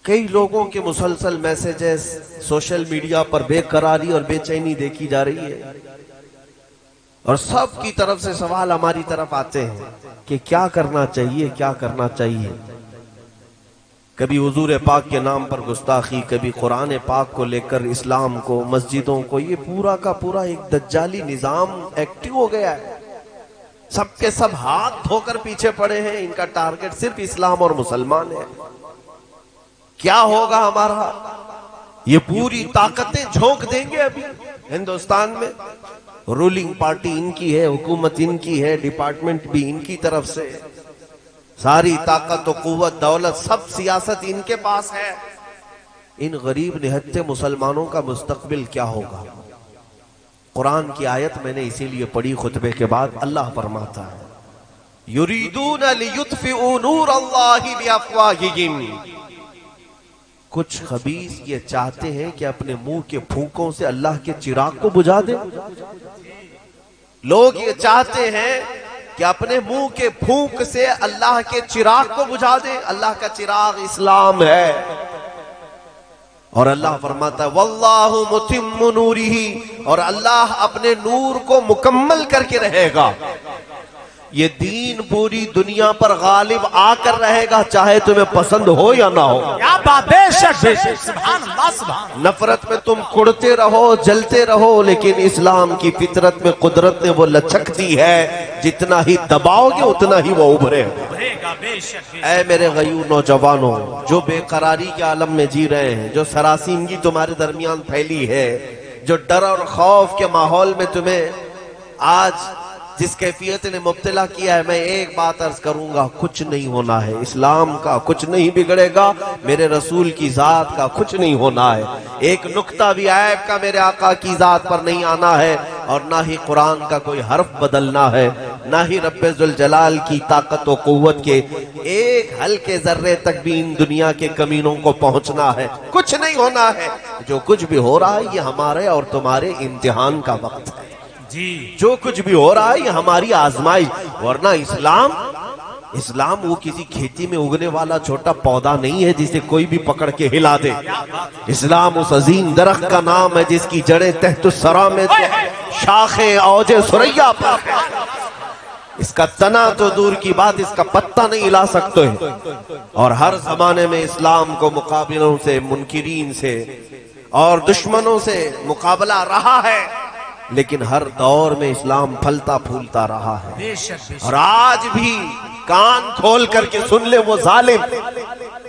کئی لوگوں کے مسلسل میسیجز سوشل میڈیا پر بے قراری اور بے چینی دیکھی جا رہی ہے، اور سب کی طرف سے سوال ہماری طرف آتے ہیں کہ کیا کرنا چاہیے، کیا کرنا چاہیے۔ کبھی حضور پاک کے نام پر گستاخی، کبھی قرآن پاک کو لے کر اسلام کو، مسجدوں کو، یہ پورا کا پورا ایک دجالی نظام ایکٹیو ہو گیا ہے۔ سب کے سب ہاتھ دھو کر پیچھے پڑے ہیں، ان کا ٹارگٹ صرف اسلام اور مسلمان ہے۔ کیا ہوگا ہمارا؟ یہ پوری طاقتیں جھونک دیں گے ابھی ہندوستان میں۔ رولنگ پارٹی ان کی ہے، حکومت ان کی ہے، ڈپارٹمنٹ بھی ان کی طرف سے، ساری طاقت و قوت دولت سب سیاست ان کے پاس ہے۔ ان غریب نہتے مسلمانوں کا مستقبل کیا ہوگا؟ قرآن کی آیت میں نے اسی لیے پڑھی خطبے کے بعد، اللہ فرماتا ہے یریدون لیطفئوا نور اللہ بافواہہم، کچھ خبیث یہ چاہتے ہیں کہ اپنے منہ کے پھونکوں سے اللہ کے چراغ کو بجھا دیں۔ لوگ یہ چاہتے ہیں کہ اپنے منہ کے پھونک سے اللہ کے چراغ کو بجھا دیں۔ اللہ کا چراغ اسلام ہے، اور اللہ فرماتا ہے واللہ متم نورہ، اور اللہ اپنے نور کو مکمل کر کے رہے گا۔ یہ دین پوری دنیا پر غالب آ کر رہے گا، چاہے تمہیں پسند ہو یا نہ ہو۔ کیا بات، بے شک بے شک، سبحان اللہ سبحان اللہ۔ نفرت میں تم کڑتے رہو، جلتے رہو، لیکن اسلام کی فطرت میں قدرت نے وہ لچک دی ہے، جتنا ہی دباؤ گے اتنا ہی وہ ابھرے گا۔ بے شک اے میرے غیور نوجوانوں جو بے قراری کے عالم میں جی رہے ہیں، جو سراسیمگی تمہارے درمیان پھیلی ہے، جو ڈر اور خوف کے ماحول میں تمہیں آج جس کیفیت نے مبتلا کیا ہے، میں ایک بات عرض کروں گا، کچھ نہیں ہونا ہے۔ اسلام کا کچھ نہیں بگڑے گا، میرے رسول کی ذات کا کچھ نہیں ہونا ہے۔ ایک نقطہ بھی عیب کا میرے آقا کی ذات پر نہیں آنا ہے، اور نہ ہی قرآن کا کوئی حرف بدلنا ہے، نہ ہی رب ذوالجلال کی طاقت و قوت کے ایک ہلکے ذرے تک بھی ان دنیا کے کمینوں کو پہنچنا ہے۔ کچھ نہیں ہونا ہے۔ جو کچھ بھی ہو رہا ہے یہ ہمارے اور تمہارے امتحان کا وقت ہے۔ جو کچھ بھی ہو رہا ہے یہ ہماری آزمائش، ورنہ اسلام وہ کسی کھیتی میں اگنے والا چھوٹا پودا نہیں ہے جسے کوئی بھی پکڑ کے ہلا دے۔ اسلام اس عظیم درخت کا نام ہے جس کی جڑیں تحت الثری میں، شاخیں اوج ثریا پر ہے۔ اس کا تنا تو دور کی بات، اس کا پتہ نہیں ہلا سکتے ہیں۔ اور ہر زمانے میں اسلام کو مقابلوں سے، منکرین سے اور دشمنوں سے مقابلہ رہا ہے، لیکن ہر دور میں اسلام پھلتا پھولتا رہا ہے۔ اور آج بھی کان کھول کر کے سن لے وہ ظالم،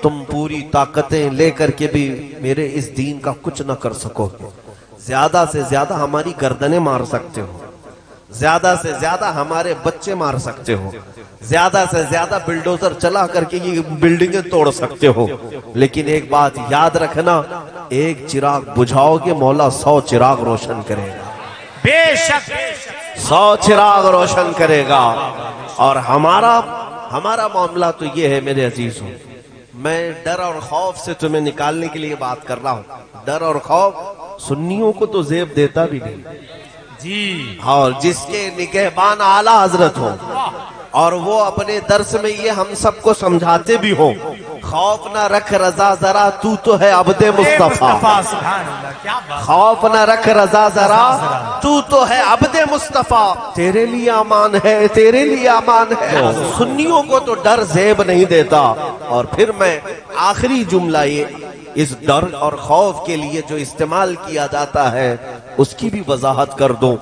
تم پوری طاقتیں لے کر کے بھی میرے اس دین کا کچھ نہ کر سکو گے۔ زیادہ سے زیادہ ہماری گردنیں مار سکتے ہو، زیادہ سے زیادہ ہمارے بچے مار سکتے ہو، زیادہ سے زیادہ بلڈوزر چلا کر کے یہ بلڈنگیں توڑ سکتے ہو، لیکن ایک بات یاد رکھنا، ایک چراغ بجھاؤ گے مولا 100 چراغ روشن کرے گا۔ بے شک 100 چراغ روشن کرے گا۔ اور ہمارا معاملہ تو یہ ہے میرے عزیزوں، میں ڈر اور خوف سے تمہیں نکالنے کے لیے بات کر رہا ہوں۔ ڈر اور خوف سنیوں کو تو زیب دیتا بھی نہیں جی، اور جس کے نگہبان اعلی حضرت ہو اور وہ اپنے درس میں یہ ہم سب کو سمجھاتے بھی ہوں، خوف نہ رکھ رضا ذرا تو ہے عبد مصطفیٰ، خوف نہ رکھ رضا ذرا تو ہے عبد مصطفیٰ، تیرے لیے امان ہے، تیرے لیے امان ہے۔ سنیوں کو تو ڈر زیب نہیں دیتا۔ اور پھر میں آخری جملہ یہ اس ڈر اور خوف کے لیے جو استعمال کیا جاتا ہے اس کی بھی وضاحت کر دوں۔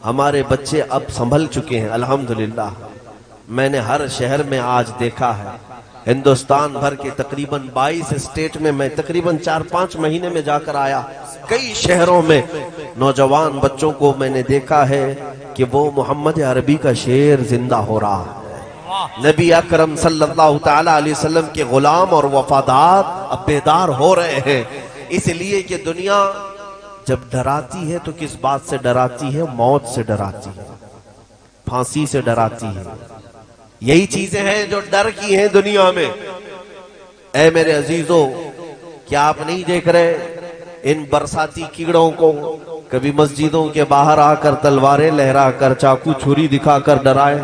ہمارے بچے اب سنبھل چکے ہیں الحمدللہ۔ میں نے ہر شہر میں آج دیکھا ہے، ہندوستان بھر کے تقریباً 22 اسٹیٹ میں، میں تقریباً 4-5 مہینے میں جا کر آیا، کئی شہروں میں نوجوان بچوں کو میں نے دیکھا ہے کہ وہ محمد عربی کا شعر زندہ ہو رہا ہے۔ نبی اکرم صلی اللہ تعالی علیہ وسلم کے غلام اور وفادار اب بیدار ہو رہے ہیں، اس لیے کہ دنیا جب ڈراتی ہے تو کس بات سے ڈراتی ہے؟ موت سے ڈراتی ہے، پھانسی سے ڈراتی ہے۔ یہی چیزیں ہیں جو ڈر کی ہیں دنیا میں۔ اے میرے عزیزوں، کیا آپ نہیں دیکھ رہے ان برساتی کیڑوں کو؟ کبھی مسجدوں کے باہر آ کر تلواریں لہرا کر، چاقو چھری دکھا کر ڈرائے،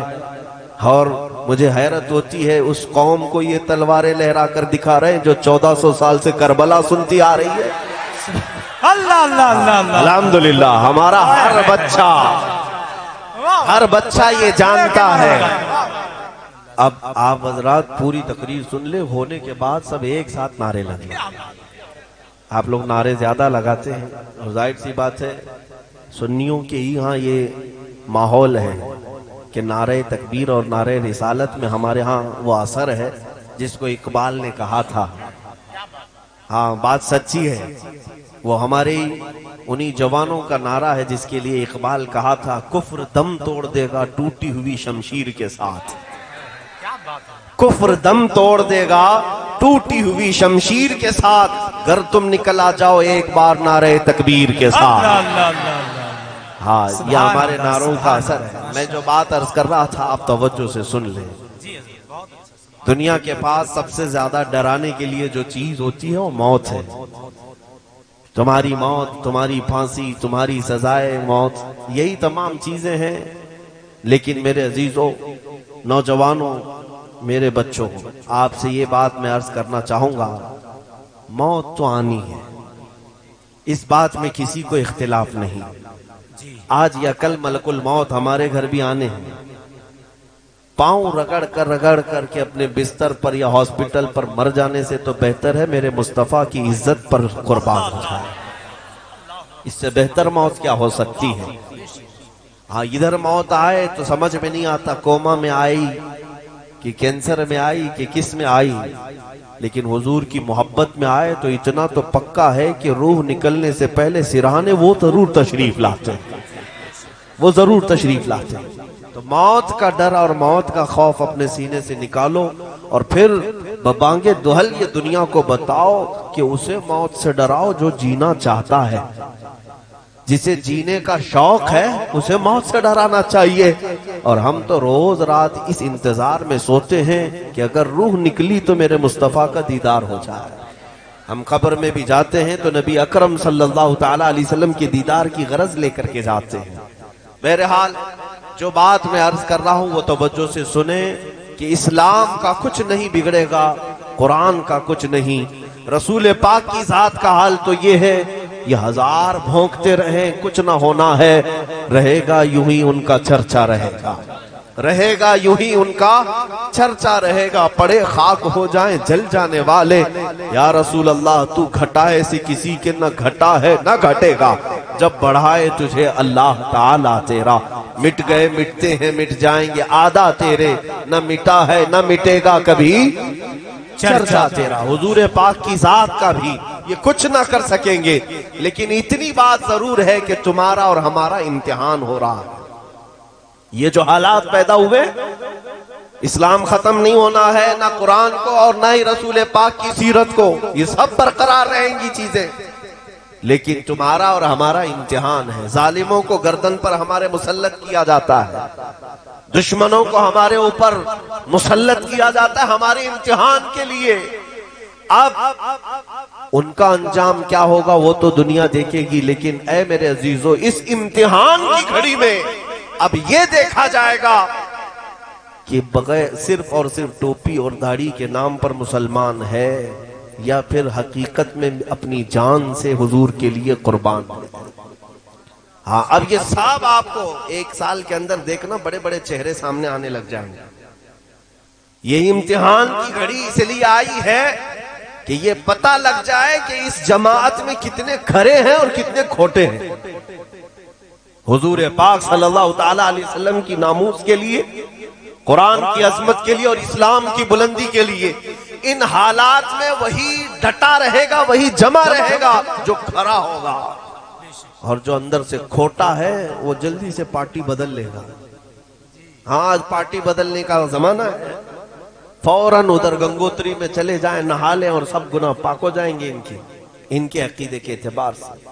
اور مجھے حیرت ہوتی ہے اس قوم کو یہ تلواریں لہرا کر دکھا رہے ہیں جو 1400 سال سے کربلا سنتی آ رہی ہے. اللہ اللہ اللہ اللہ. الحمدللہ ہمارا ہر بچہ یہ جانتا ہے. اب آپ حضرات پوری تقریر سن لے، ہونے کے بعد سب ایک ساتھ نعرے لگیں. آپ لوگ نعرے زیادہ لگاتے ہیں اور ظاہر سی بات ہے سنیوں کے ہی ہاں یہ ماحول ہے کہ نعرہ تکبیر اور نعرہ رسالت میں ہمارے ہاں وہ اثر ہے جس کو اقبال نے کہا تھا. ہاں بات سچی ہے، وہ ہمارے انہی جوانوں کا نعرہ ہے جس کے لیے اقبال کہا تھا کفر دم توڑ دے گا ٹوٹی ہوئی شمشیر کے ساتھ. کفر دم توڑ دے گا ٹوٹی ہوئی شمشیر کے ساتھ، گر تم نکل آ جاؤ ایک بار نعرہ تکبیر کے ساتھ. ہاں یہ ہمارے نعروں کا اثر ہے. میں جو بات عرض کر رہا تھا آپ توجہ سے سن لیں. دنیا کے پاس سب سے زیادہ ڈرانے کے لیے جو چیز ہوتی ہے وہ موت ہے. تمہاری موت، تمہاری پھانسی، تمہاری سزائے موت، یہی تمام چیزیں ہیں. لیکن میرے عزیزوں، نوجوانوں، میرے بچوں، آپ سے یہ بات میں عرض کرنا چاہوں گا، موت تو آنی ہے، اس بات میں کسی کو اختلاف نہیں. آج یا کل ملک الموت ہمارے گھر بھی آنے ہیں. پاؤں رگڑ کر کے اپنے بستر پر یا ہاسپٹل پر مر جانے سے تو بہتر ہے میرے مصطفیٰ کی عزت پر قربان ہو جائے. اس سے بہتر موت کیا ہو سکتی ہے؟ ہاں ادھر موت آئے تو سمجھ میں نہیں آتا کوما میں آئی کہ کینسر میں آئی کہ کس میں آئی، لیکن حضور کی محبت میں آئے تو اتنا تو پکا ہے کہ روح نکلنے سے پہلے سرہانے وہ ضرور تشریف لاتے ہیں، وہ ضرور تشریف لاتے ہیں. تو موت کا ڈر اور موت کا خوف اپنے سینے سے نکالو اور پھر ببانگے دہل یہ دنیا کو بتاؤ کہ اسے موت سے ڈراؤ جو جینا چاہتا ہے. جسے جینے کا شوق ہے اسے موت سے ڈرانا چاہیے. اور ہم تو روز رات اس انتظار میں سوتے ہیں کہ اگر روح نکلی تو میرے مصطفیٰ کا دیدار ہو جائے. ہم قبر میں بھی جاتے ہیں تو نبی اکرم صلی اللہ تعالی علیہ وسلم کے دیدار کی غرض لے کر کے جاتے ہیں. بہرحال جو بات میں عرض کر رہا ہوں وہ توجہ سے سنیں کہ اسلام کا کچھ نہیں بگڑے گا، قرآن کا کچھ نہیں. رسول پاک کی ذات کا حال تو یہ ہے یہ ہزار بھونکتے رہیں کچھ نہ ہونا ہے، رہے گا یوں ہی ان کا چرچا رہے گا، رہے گا یوں ہی ان کا چرچا رہے گا. پڑے خاک ہو جائیں جل جانے والے، یا رسول اللہ تو گھٹائے سے کسی کے نہ گھٹا ہے نہ گھٹے گا، جب بڑھائے تجھے اللہ تعالیٰ تیرا. مٹ گئے مٹتے ہیں مٹ جائیں گے آدھا تیرے، نہ مٹا ہے نہ مٹے گا کبھی چرچا تیرا. حضور پاک کی ذات کا بھی یہ کچھ نہ کر سکیں گے، لیکن اتنی بات ضرور ہے کہ تمہارا اور ہمارا امتحان ہو رہا ہے. یہ جو حالات پیدا ہوئے، اسلام ختم نہیں ہونا ہے، نہ قرآن کو اور نہ ہی رسول پاک کی سیرت کو، یہ سب برقرار رہیں گی چیزیں. لیکن تمہارا اور ہمارا امتحان ہے. ظالموں کو گردن پر ہمارے مسلط کیا جاتا ہے، دشمنوں کو ہمارے اوپر مسلط کیا جاتا ہے ہمارے امتحان کے لیے. اب ان کا انجام کیا ہوگا وہ تو دنیا دیکھے گی، لیکن اے میرے عزیزو اس امتحان کی گھڑی میں اب یہ دیکھا جائے گا کہ بغیر صرف اور صرف ٹوپی اور داڑھی کے نام پر مسلمان ہے یا پھر حقیقت میں اپنی جان سے حضور کے لیے قربان ہے. ہاں اب یہ سب آپ کو ایک سال کے اندر دیکھنا بڑے بڑے چہرے سامنے آنے لگ جائیں گے. یہ امتحان کی گھڑی اس لیے آئی ہے کہ یہ پتہ لگ جائے کہ اس جماعت میں کتنے کھرے ہیں اور کتنے کھوٹے ہیں. حضور پاک صلی اللہ تعالی علیہ وسلم کی ناموس کے لیے، قرآن کی عظمت کے لیے اور اسلام کی بلندی کے لیے ان حالات میں وہی ڈٹا رہے گا، وہی جمع رہے گا جو کھڑا ہوگا، اور جو اندر سے کھوٹا ہے وہ جلدی سے پارٹی بدل لے گا. ہاں آج پارٹی بدلنے کا زمانہ ہے. فوراً ادھر گنگوتری میں چلے جائیں، نہا لیں اور سب گناہ پاک ہو جائیں گے ان کے عقیدے کے اعتبار سے.